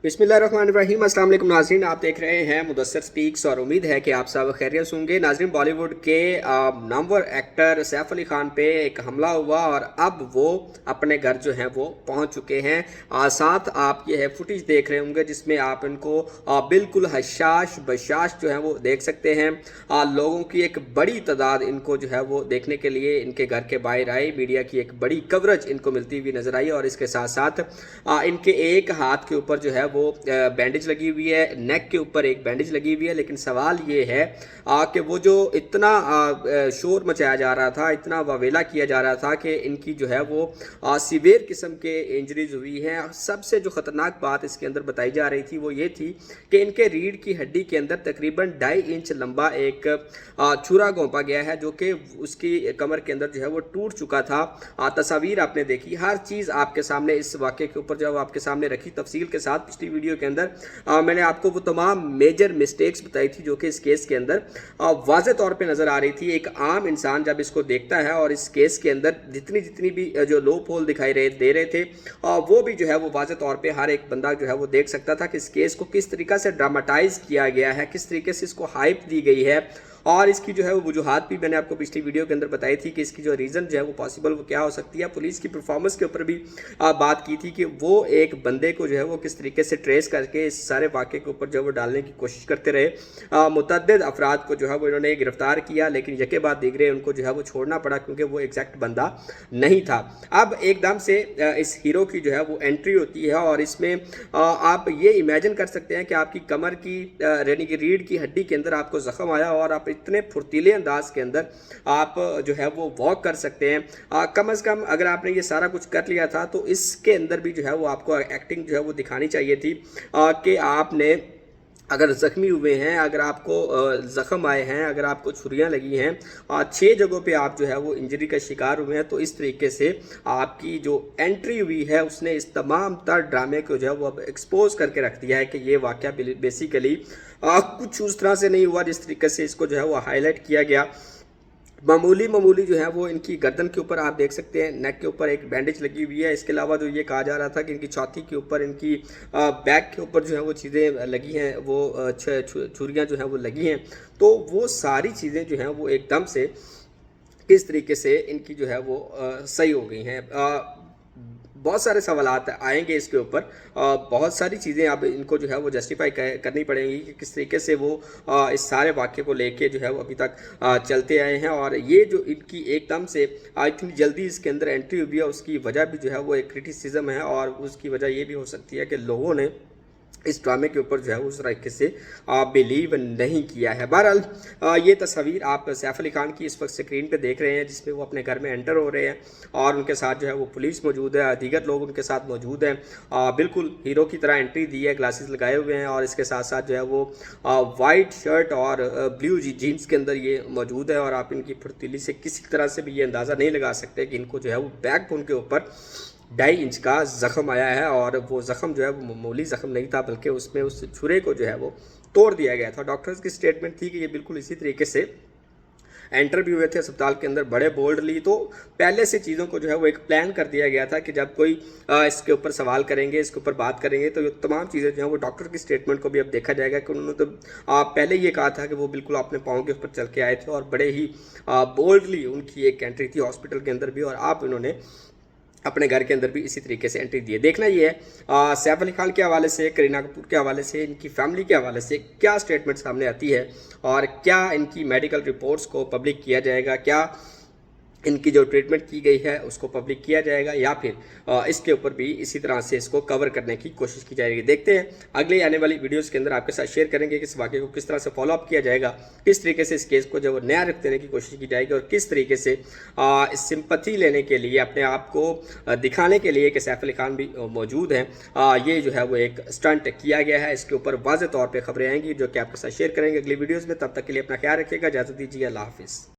बिस्मिल्लाहिर्रहमानिर्रहीम। अस्सलाम वालेकुम नाज़रीन, आप देख रहे हैं मुदस्सर स्पीक्स और उम्मीद है कि आप सब खैरियत होंगे। नाज़रीन, बॉलीवुड के नामवर एक्टर सैफ अली खान पे एक हमला हुआ और अब वो अपने घर जो है वो पहुंच चुके हैं। साथ आप ये है फुटेज देख रहे होंगे जिसमें आप इनको बिल्कुल हशाश बशाश जो है वो देख सकते हैं। लोगों की एक बड़ी तादाद इनको जो है वो देखने के लिए इनके घर के बाहर आई। मीडिया की एक बड़ी कवरेज इनको मिलती हुई नजर आई और इसके साथ साथ इनके एक हाथ के ऊपर जो है वो बैंडेज लगी हुई है, नेक के ऊपर एक बैंडेज लगी हुई है। लेकिन सवाल ये है कि वो जो इतना शोर मचाया जा रहा था, इतना वावेला किया जा रहा था कि इनकी जो है वो सीवियर किस्म के इंजरीज हुई हैं। सबसे जो खतरनाक बात इसके अंदर बताई जा रही थी वो ये थी कि इनके रीढ़ की हड्डी के अंदर तकरीबन 2.5 इंच लंबा एक छुरा घोंपा गया है जो कि उसकी कमर के अंदर जो है वो टूट चुका था। तस्वीर आपने देखी, हर चीज़ आपके सामने इस वाक़े के ऊपर जो आपके सामने रखी तफसील के साथ। पिछली वीडियो के अंदर मैंने आपको वो तमाम मेजर मिस्टेक्स बताई थी जो कि इस केस के अंदर वाज़े तौर पे नज़र आ रही थी। एक आम इंसान जब इसको देखता है और इस केस के अंदर जितनी जितनी भी जो लोप होल दिखाई दे रहे थे वो भी जो है वो वाज़े तौर पे हर एक बंदा जो है वो देख सकता था कि इस केस को किस तरीक़े से ड्रामाटाइज किया गया है, किस तरीके से इसको हाइप दी गई है। और इसकी जो है वो वजूहात भी मैंने आपको पिछली वीडियो के अंदर बताई थी कि इसकी जो रीज़न जो है वो पॉसिबल वो क्या हो सकती है। पुलिस की परफॉर्मेंस के ऊपर भी बात की थी कि वो एक बंदे को जो है वो किस तरीके से ट्रेस करके इस सारे वाक़े के ऊपर जो है वो डालने की कोशिश करते रहे। मुतअद्दिद अफराद को जो है वो इन्होंने गिरफ्तार किया, लेकिन यके बाद दिगरे उनको जो है वो छोड़ना पड़ा क्योंकि वो एग्जैक्ट बंदा नहीं था। अब एकदम से इस हीरो की जो है वो एंट्री होती है और इसमें आप ये इमेजिन कर सकते हैं कि आपकी कमर की यानी कि रीढ़ की हड्डी के अंदर आपको जख्म आया और आप इतने फुर्तीले अंदाज के अंदर आप जो है वो वॉक कर सकते हैं। कम से कम अगर आपने ये सारा कुछ कर लिया था तो इसके अंदर भी जो है वो आपको एक्टिंग जो है वो दिखानी चाहिए थी कि आपने अगर ज़ख्मी हुए हैं, अगर आपको ज़ख्म आए हैं, अगर आपको छुरियां लगी हैं, 6 जगहों पे आप जो है वो इंजरी का शिकार हुए हैं, तो इस तरीके से आपकी जो एंट्री हुई है उसने इस तमाम तर ड्रामे को जो है वो अब एक्सपोज करके रख दिया है कि ये वाक़या बेसिकली कुछ उस तरह से नहीं हुआ जिस तरीके से इसको जो है वो हाईलाइट किया गया। मामूली जो है वो इनकी गर्दन के ऊपर आप देख सकते हैं, नेक के ऊपर एक बैंडेज लगी हुई है। इसके अलावा जो ये कहा जा रहा था कि इनकी छाती के ऊपर, इनकी बैक के ऊपर जो है वो चीज़ें लगी हैं, वो छुरियाँ जो हैं वो लगी हैं। तो वो सारी चीज़ें जो हैं वो एकदम से किस तरीके से इनकी जो है वो सही हो गई हैं। बहुत सारे सवालात आएंगे इसके ऊपर, बहुत सारी चीज़ें अब इनको जो है वो जस्टिफाई करनी पड़ेंगी कि किस तरीके से वो इस सारे वाक़े को लेके जो है वो अभी तक चलते आए हैं। और ये जो इनकी एकदम से इतनी जल्दी इसके अंदर एंट्री हुई है उसकी वजह भी जो है वो एक क्रिटिसिज्म है और उसकी वजह ये भी हो सकती है कि लोगों ने इस ड्रामे के ऊपर जो है उस तरीके से बिलीव नहीं किया है। बहरहाल ये तस्वीर आप सैफ अली खान की इस वक्त स्क्रीन पे देख रहे हैं जिसमें वो अपने घर में एंटर हो रहे हैं और उनके साथ जो है वो पुलिस मौजूद है, दीगर लोग उनके साथ मौजूद हैं। बिल्कुल हीरो की तरह एंट्री दी है, ग्लासेस लगाए हुए हैं और इसके साथ साथ जो है वो वाइट शर्ट और ब्लू जीन्स के अंदर ये मौजूद है। और आप इनकी फुर्तीली से किसी तरह से भी ये अंदाज़ा नहीं लगा सकते कि इनको जो है वो बैकबोन के ऊपर 2.5 इंच का ज़ख्म आया है और वो ज़ख्म जो है वो मामूली ज़ख्म नहीं था बल्कि उसमें उस छुरे को जो है वो तोड़ दिया गया था। डॉक्टर्स की स्टेटमेंट थी कि ये बिल्कुल इसी तरीके से एंटर भी हुए थे अस्पताल के अंदर बड़े बोल्डली। तो पहले से चीज़ों को जो है वो एक प्लान कर दिया गया था कि जब कोई इसके ऊपर सवाल करेंगे, इसके ऊपर बात करेंगे तो ये तमाम चीज़ें जो है वो डॉक्टर की स्टेटमेंट को भी अब देखा जाएगा कि उन्होंने तो पहले ये कहा था कि वो बिल्कुल अपने पाँव के ऊपर चल के आए थे और बड़े ही बोल्डली उनकी एक एंट्री थी हॉस्पिटल के अंदर भी और आप इन्होंने अपने घर के अंदर भी इसी तरीके से एंट्री दी है। देखना ये है सैफ अली खान के हवाले से, करीना कपूर के हवाले से, इनकी फैमिली के हवाले से क्या स्टेटमेंट सामने आती है और क्या इनकी मेडिकल रिपोर्ट्स को पब्लिक किया जाएगा, क्या इनकी जो ट्रीटमेंट की गई है उसको पब्लिक किया जाएगा या फिर इसके ऊपर भी इसी तरह से इसको कवर करने की कोशिश की जाएगी। देखते हैं अगले आने वाली वीडियोस के अंदर आपके साथ शेयर करेंगे कि इस वाक़े को किस तरह से फॉलोअप किया जाएगा, किस तरीके से इस केस को जो नया रख देने की कोशिश की जाएगी और किस तरीके से सिंपैथी लेने के लिए, अपने आप को दिखाने के लिए कि सैफ अली खान भी मौजूद हैं, ये जो है वो एक स्टंट किया गया है। इसके ऊपर वाज़े तौर पर खबरें आएंगी जो कि आपके साथ शेयर करेंगे अगली वीडियोज़ में। तब तक के लिए अपना ख्याल रखिएगा, इजाज़त दीजिए, अल्लाह हाफिज़।